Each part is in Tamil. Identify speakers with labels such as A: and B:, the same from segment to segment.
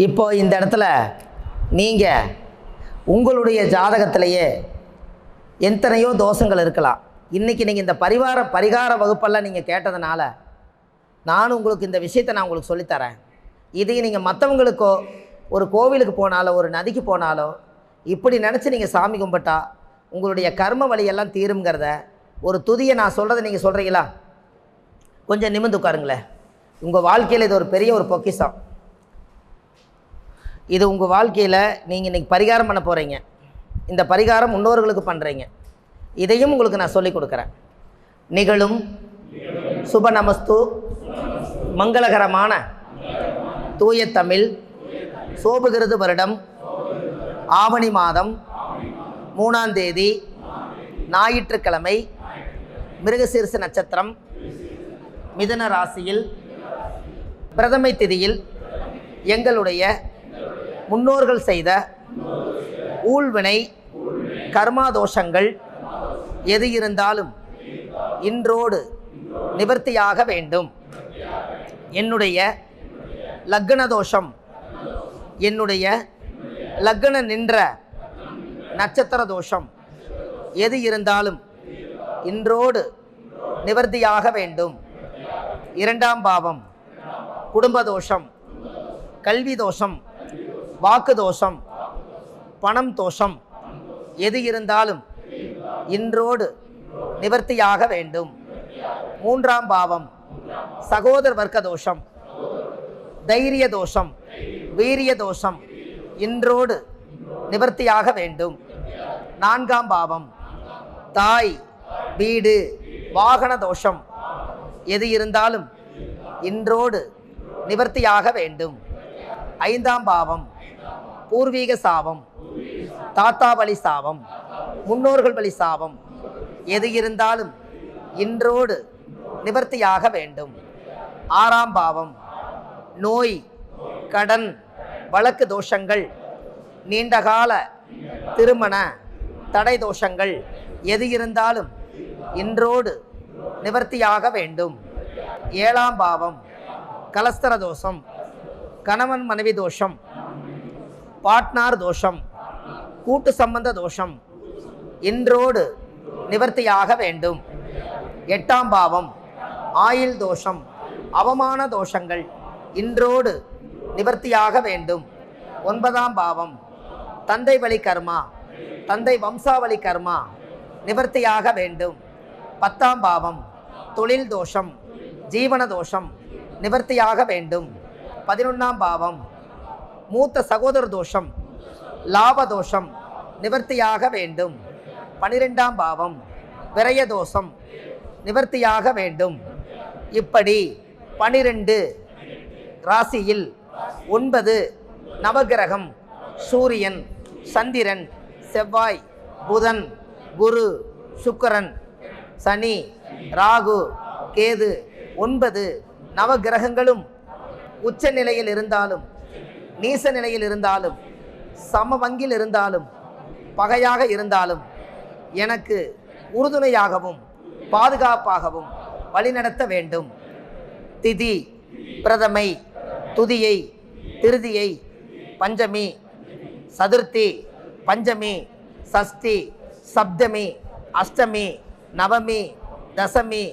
A: இப்போ இந்த இடத்துல நீங்கள் உங்களுடைய ஜாதகத்திலேயே எத்தனையோ தோஷங்கள் இருக்கலாம். இன்றைக்கி நீங்கள் இந்த பரிகார வகுப்பெல்லாம் நீங்கள் கேட்டதுனால நானும் உங்களுக்கு இந்த விஷயத்தை நான் உங்களுக்கு சொல்லித்தரேன். இதையும் நீங்கள் மற்றவங்களுக்கோ ஒரு கோவிலுக்கு போனாலோ ஒரு நதிக்கு போனாலோ இப்படி நினச்சி நீங்கள் சாமி கும்பிட்டா உங்களுடைய கர்ம வழியெல்லாம் தீருங்கிறத ஒரு துதியை நான் சொல்கிறத நீங்கள் சொல்கிறீங்களா? கொஞ்சம் நிமிர்ந்து உட்காருங்களேன். உங்கள் வாழ்க்கையில் இது ஒரு பெரிய ஒரு பொக்கிஷம். இது உங்கள் வாழ்க்கையில் நீங்கள் இன்றைக்கி பரிகாரம் பண்ண போகிறீங்க. இந்த பரிகாரம் முன்னோர்களுக்கு பண்ணுறீங்க. இதையும் உங்களுக்கு நான் சொல்லிக் கொடுக்குறேன். நிகழும் சுபநமஸ்து மங்களகரமான தூய தமிழ் சோபகிருது வருடம் ஆவணி மாதம் 3ஆம் தேதி ஞாயிற்றுக்கிழமை மிருகசீர்ஷ நட்சத்திரம் மிதுன ராசியில் பிரதமை திதியில் எங்களுடைய முன்னோர்கள் செய்த ஊழ்வினை கர்மாதோஷங்கள் எது இருந்தாலும் இன்றோடு நிவர்த்தியாக வேண்டும். என்னுடைய லக்ன தோஷம், என்னுடைய லக்ன நின்ற நட்சத்திர தோஷம் எது இருந்தாலும் இன்றோடு நிவர்த்தியாக வேண்டும். 2ஆம் பாவம் குடும்ப தோஷம், கல்வி தோஷம், வாக்கு தோஷம், பணம் தோஷம் எது இருந்தாலும் இன்றோடு நிவர்த்தியாக வேண்டும். 3ஆம் பாவம் சகோதர வர்க்க தோஷம், தைரிய தோஷம், வீரிய தோஷம் இன்றோடு நிவர்த்தியாக வேண்டும். 4ஆம் பாவம் தாய் வீடு வாகன தோஷம் எது இருந்தாலும் இன்றோடு நிவர்த்தியாக வேண்டும். 5ஆம் பாவம் பூர்வீக சாபம், தாத்தா வழி சாபம், முன்னோர்கள் வழி சாபம் எது இருந்தாலும் இன்றோடு நிவர்த்தியாக வேண்டும். 6ஆம் பாவம் நோய் கடன் வழக்கு தோஷங்கள், நீண்டகால திருமண தடை தோஷங்கள் எது இருந்தாலும் இன்றோடு நிவர்த்தியாக வேண்டும். 7ஆம் பாவம் கலஸ்தர தோஷம், கணவன் மனைவி தோஷம், பார்ட்னர் தோஷம், கூட்டு சம்பந்த தோஷம் இன்றோடு நிவர்த்தியாக வேண்டும். 8ஆம் பாவம் ஆயில் தோஷம், அவமான தோஷங்கள் இன்றோடு நிவர்த்தியாக வேண்டும். 9ஆம் பாவம் தந்தை வழி கர்மா, தந்தை வம்சாவளி கர்மா நிவர்த்தியாக வேண்டும். 10ஆம் பாவம் தொழில் தோஷம், ஜீவன தோஷம் நிவர்த்தியாக வேண்டும். 11ஆம் பாவம் மூத்த சகோதர தோஷம், லாப தோஷம் நிவர்த்தியாக வேண்டும். 12ஆம் பாவம் விரய தோஷம் நிவர்த்தியாக வேண்டும். இப்படி 12 ராசியில் 9 நவகிரகம் சூரியன், சந்திரன், செவ்வாய், புதன், குரு, சுக்கிரன், சனி, ராகு, கேது 9 நவகிரகங்களும் உச்ச நிலையில் இருந்தாலும் நீச நிலையில் இருந்தாலும் சமவங்கில் இருந்தாலும் பகையாக இருந்தாலும் எனக்கு உறுதுணையாகவும் பாதுகாப்பாகவும் வழிநடத்த வேண்டும். திதி பிரதமை, துதியை, திருதியை, பஞ்சமி, சதுர்த்தி, பஞ்சமி, சஷ்டி, சப்தமி, அஷ்டமி, நவமி, தசமி,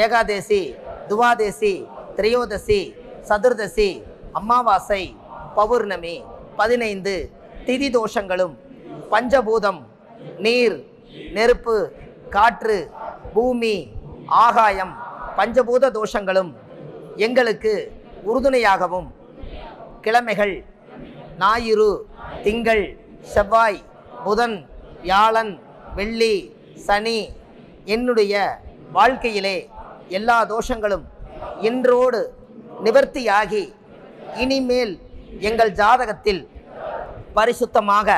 A: ஏகாதசி, துவாதசி, திரையோதசி, சதுர்தசி, அமாவாசை, பௌர்ணமி 15 திதி தோஷங்களும் பஞ்சபூதம் நீர், நெருப்பு, காற்று, பூமி, ஆகாயம் பஞ்சபூத தோஷங்களும் எங்களுக்கு உறுதுணையாகவும் கிழமைகள் ஞாயிறு, திங்கள், செவ்வாய், புதன், வியாழன், வெள்ளி, சனி என்னுடைய வாழ்க்கையிலே எல்லா தோஷங்களும் இன்றோடு நிவர்த்தியாகி இனிமேல் எங்கள் ஜாதகத்தில் பரிசுத்தமாக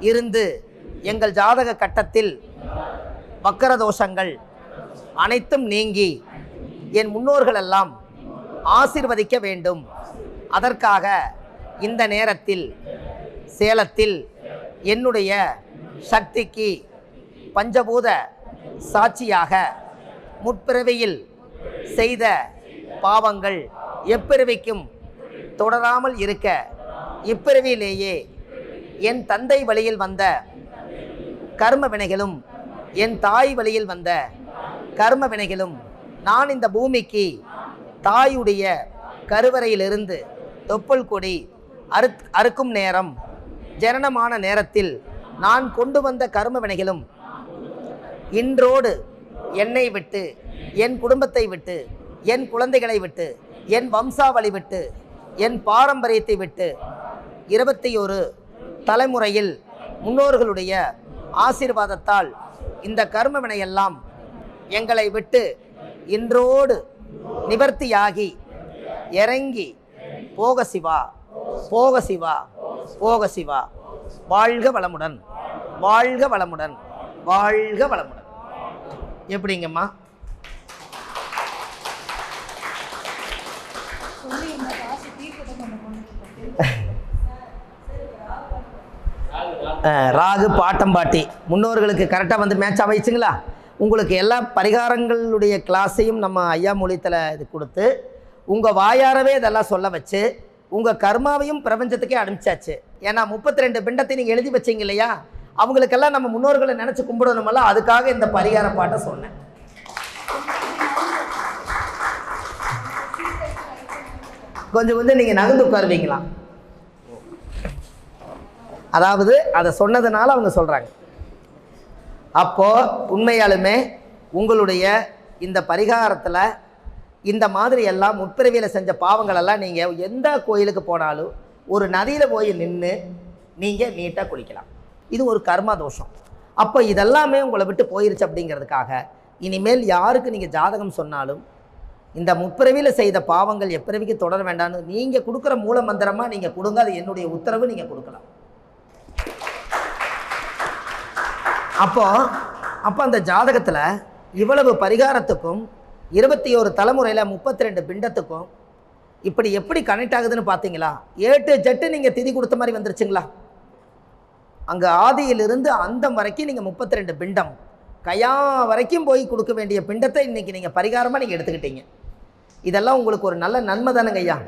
A: இருந்து எங்கள் ஜாதக கட்டத்தில் வக்கர தோஷங்கள் அனைத்தும் நீங்கி என் முன்னோர்களெல்லாம் ஆசீர்வதிக்க வேண்டும். அதற்காக இந்த நேரத்தில் சேலத்தில் என்னுடைய சக்திக்கு பஞ்சபூத சாட்சியாக முற்பிறவியில் செய்த பாவங்கள் எப்பிறவிக்கும் தொடராமல் இருக்க இப்பிறவியிலேயே என் தந்தை வழியில் வந்த கர்ம வினைகளும் என் தாய் வழியில் வந்த கர்ம வினைகளும் நான் இந்த பூமிக்கு தாயுடைய கருவறையிலிருந்து தொப்புள் கொடி அறுக்கும் நேரம் ஜனனமான நேரத்தில் நான் கொண்டு வந்த கர்ம வினைகளும் இன்றோடு என்னை விட்டு என் குடும்பத்தை விட்டு என் குழந்தைகளை விட்டு என் வம்சாவளி விட்டு என் பாரம்பரியத்தை விட்டு 21 தலைமுறையில் முன்னோர்களுடைய ஆசீர்வாதத்தால் இந்த கர்ம வினையெல்லாம் எங்களை விட்டு இன்றோடு நிவர்த்தியாகி இறங்கி போக சிவா போக சிவா போக சிவா. வாழ்க வளமுடன், வாழ்க வளமுடன், வாழ்க வளமுடன். எப்படிங்கம்மா? ராகு பாட்டம்பாட்டி முன்னோர்களுக்கு கரெக்டாக வந்து மேட்ச் அமைச்சுங்களா? உங்களுக்கு எல்லா பரிகாரங்களுடைய கிளாஸையும் நம்ம ஐயா மொழித்தில் இது கொடுத்து உங்கள் வாயாரவே இதெல்லாம் சொல்ல வச்சு உங்கள் கர்மாவையும் பிரபஞ்சத்துக்கே அனுப்பிச்சாச்சு. ஏன்னா 32 பிண்டத்தை நீங்கள் எழுதி வச்சிங்க இல்லையா, அவங்களுக்கெல்லாம் நம்ம முன்னோர்களை நினச்சி கும்பிடணுமல்ல, அதுக்காக இந்த பரிகார பாட்டை சொன்னேன். கொஞ்சம் கொஞ்சம் நீங்கள் நகர்ந்து உட்காருவீங்களா? அதாவது அதை சொன்னதுனால அவங்க சொல்கிறாங்க. அப்போது உண்மையாலுமே உங்களுடைய இந்த பரிகாரத்தில் இந்த மாதிரி எல்லாம் முற்பிறவியில் செஞ்ச பாவங்களெல்லாம் நீங்கள் எந்த கோயிலுக்கு போனாலும் ஒரு நதியில் போய் நின்று நீங்கள் நீட்டாக குளிக்கலாம். இது ஒரு கர்மா தோஷம். அப்போ இதெல்லாமே உங்களை விட்டு போயிருச்சு. அப்படிங்கிறதுக்காக இனிமேல் யாருக்கு நீங்கள் ஜாதகம் சொன்னாலும் இந்த முற்பிறவியில் செய்த பாவங்கள் எப்பிறவிக்கு தொடர வேண்டாம்னு நீங்கள் கொடுக்குற மூல மந்திரமாக நீங்கள் கொடுங்க. அது என்னுடைய உத்தரவு, நீங்கள் கொடுக்கலாம். அப்போ அந்த ஜாதகத்தில் இவ்வளவு பரிகாரத்துக்கும் 21 தலைமுறையில் 32 பிண்டத்துக்கும் இப்படி எப்படி கனெக்ட் ஆகுதுன்னு பார்த்தீங்களா? 8 ஜட்டு நீங்கள் திதி கொடுத்த மாதிரி வந்துருச்சுங்களா? அங்கே ஆதியிலிருந்து அந்தம் வரைக்கும் நீங்கள் 32 பிண்டம் கையா வரைக்கும் போய் கொடுக்க வேண்டிய பிண்டத்தை இன்றைக்கி நீங்கள் பரிகாரமாக நீங்கள் எடுத்துக்கிட்டீங்க. இதெல்லாம் உங்களுக்கு ஒரு நல்ல நன்மை தானுங்க ஐயா.